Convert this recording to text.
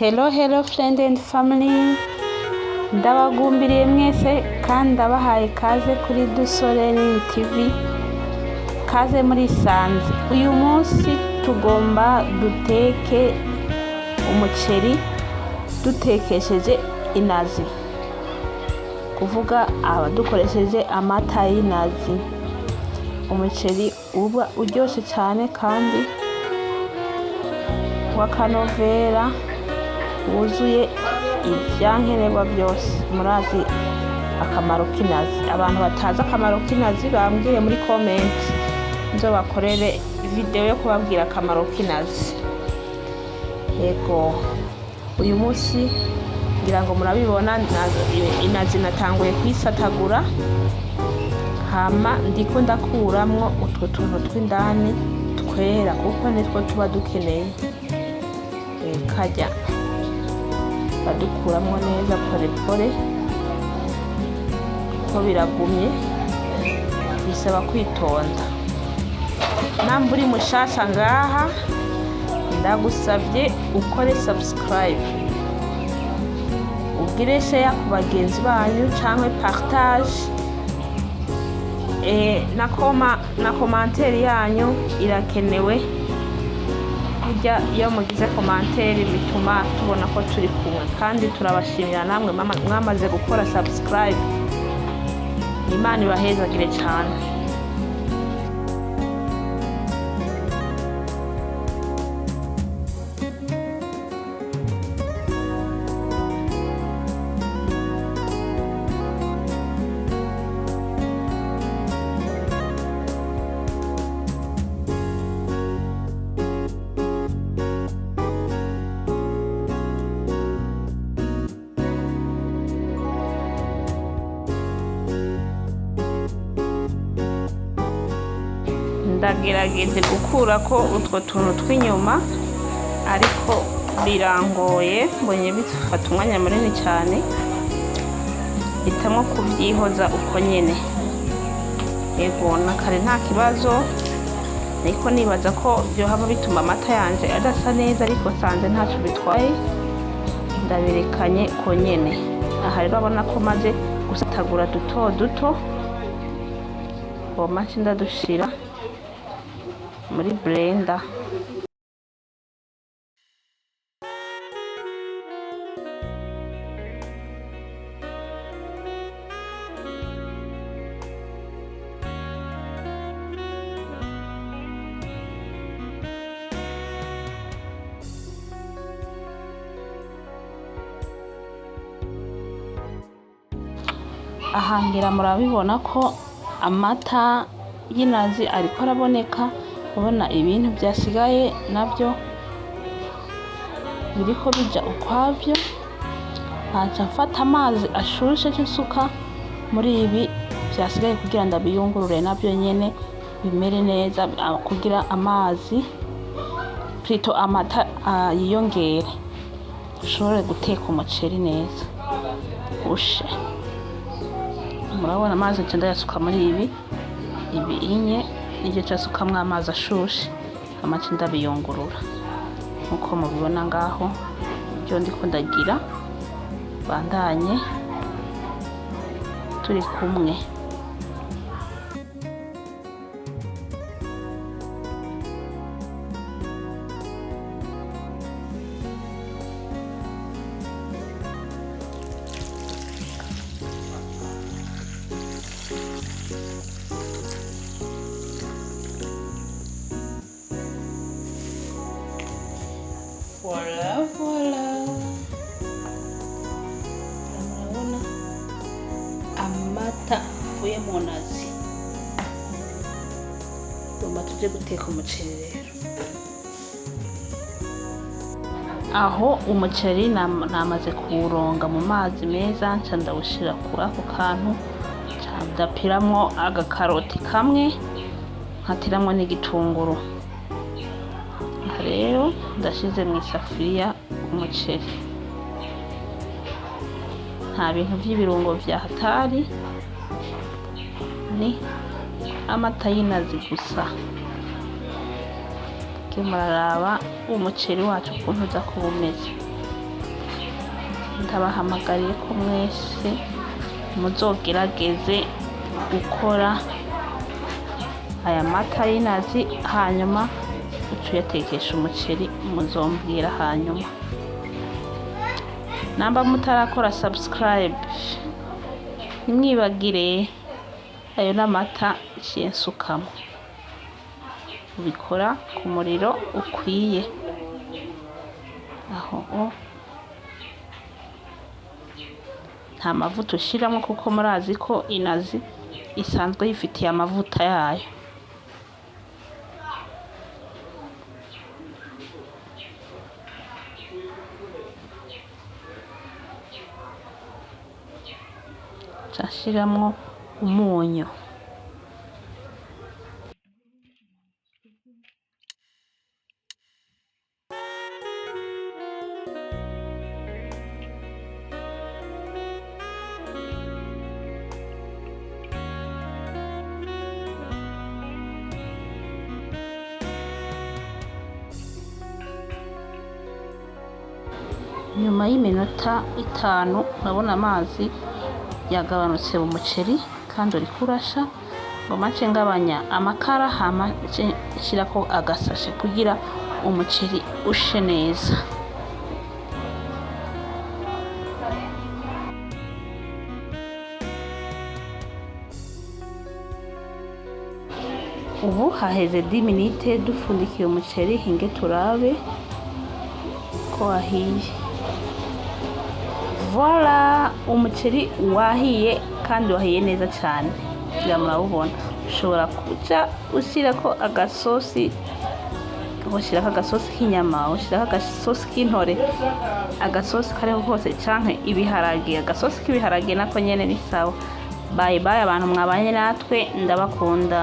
Hello friend and family, ndabagumbiriye mwese kandi ndabahaye kaze kuri Duso TV, kaze muri Sanze. Uyu munsi tugomba duteke umuceri dutekesheje inazi, kuvuga dukoresheje amata y'inazi. Umuceri uba uryoshe cyane kandi wakanovera wuzuye ibyankenerwa byose. Murazi akamaro k'inazi? Abantu batazi akamaro k'inazi bambwiye muri comment, nzo bakorere video yo kubabwira akamaro k'inazi. Yego, uyu munsi ngira ngo murabibona inazi natanguye kwisatagura, hama ndiko ndakuramwo utwo tuntu tw'indani twera kuko nitwo tuba dukeneye. Kajya badukuramwo neza pore pore ko biragumye, bisaba kwitonda. Namba uri mushasha ngaha, ndagusabye ukore subscribe, ugire share ku bagenzi banyu cyangwa partage, na commentaire yanyu irakenewe. Burya iyo mugize commentaire bituma tubona ko turi kumwe, kandi turabashimira namwe mwamaze gukora subscribe. Imana ibahezagire cyane. Ndagerageze gukura ko utwo tuntu tw'inyuma, ariko birangoye, mbonye bifata umwanya munini cyane, hitamo kubyihoza uko nyene. Yego, nakare nta kibazo, ariko nibaza ko byohaba bituma amata yanje adasa neza, ariko sanze ntacyo bitwaye, ndabirekanye ko nyene. Aha rero abona ko maze gusatagura duto duto, maze ndadushira muri blender. Aha ngira murabibona ko amata y'inazi ariko araboneka. Ubona ibintu byasigaye nabyo biriko bija ukwavyo. Ntaca mfata amazi ashushe cy'isuka muri ibi byasigaye kugira ndabiyungurure nabyo nyene bimere neza, kugira amazi plutôt amata yiyongere, ushobore guteka umuceri neza ushe. Murabona amazi nca ndayasuka muri ibi inye, n'igihe cyasukamwo amazi ashushe, amace ndabiyungurura nkuko mubibona ngaho. Byo ndiko ndagira bandanye turi kumwe. Voilà. Murabona amata avuye mu nazi. Tuje guteka umuceri rero. Aho umuceri namaze kuwuronga mu mazi meza, nca ndawushira kuri ako kantu, ndapiramwo agakaroti kamwe, nkatiramwo n'igitunguru. Rero ndashize mu isafuriya umuceri, nta bintu by'ibirungo vya hatari, ni amata y'inazi gusa. Muraraba umuceri wacu ukuntu uza kuba umeze. ndabahamagariye ko mwese muzogerageze gukora aya mata y'inazi, hanyuma uyatekesha umuceri muzombwira hanyuma. Namba mutarakora subscribe ntimwibagire, ayo n'amata nciye nsukamo, ubikora ku muriro ukwiye. Aho nta mavuta ushiramo kuko murazi ko inazi isanzwe yifitiye amavuta yayo. Nshiramo umunyu. Nyuma y'iminota 5 urabona amazi yagabanutse mu muceri kandi uri kurasha. Ngo mace ngabanya amakara, hama nshirako agasashe kugira umuceri ushe neza. Ubu haheze 10 minutes dufundikiye umuceri, hinge turabe ko wahiye. Voilà, umuceri wahiye kandi wahiye neza cyane. Murabubona, ushobora kuja ushyirako agasosi, ushyirako agasosi k'inyama, ushyirako agasosi k'intore, agasosi kariho hose, canke ibiharage. Agasosi k'ibiharage nako nyene ni sawa. Bye bye abantu mwabanye natwe, ndabakunda.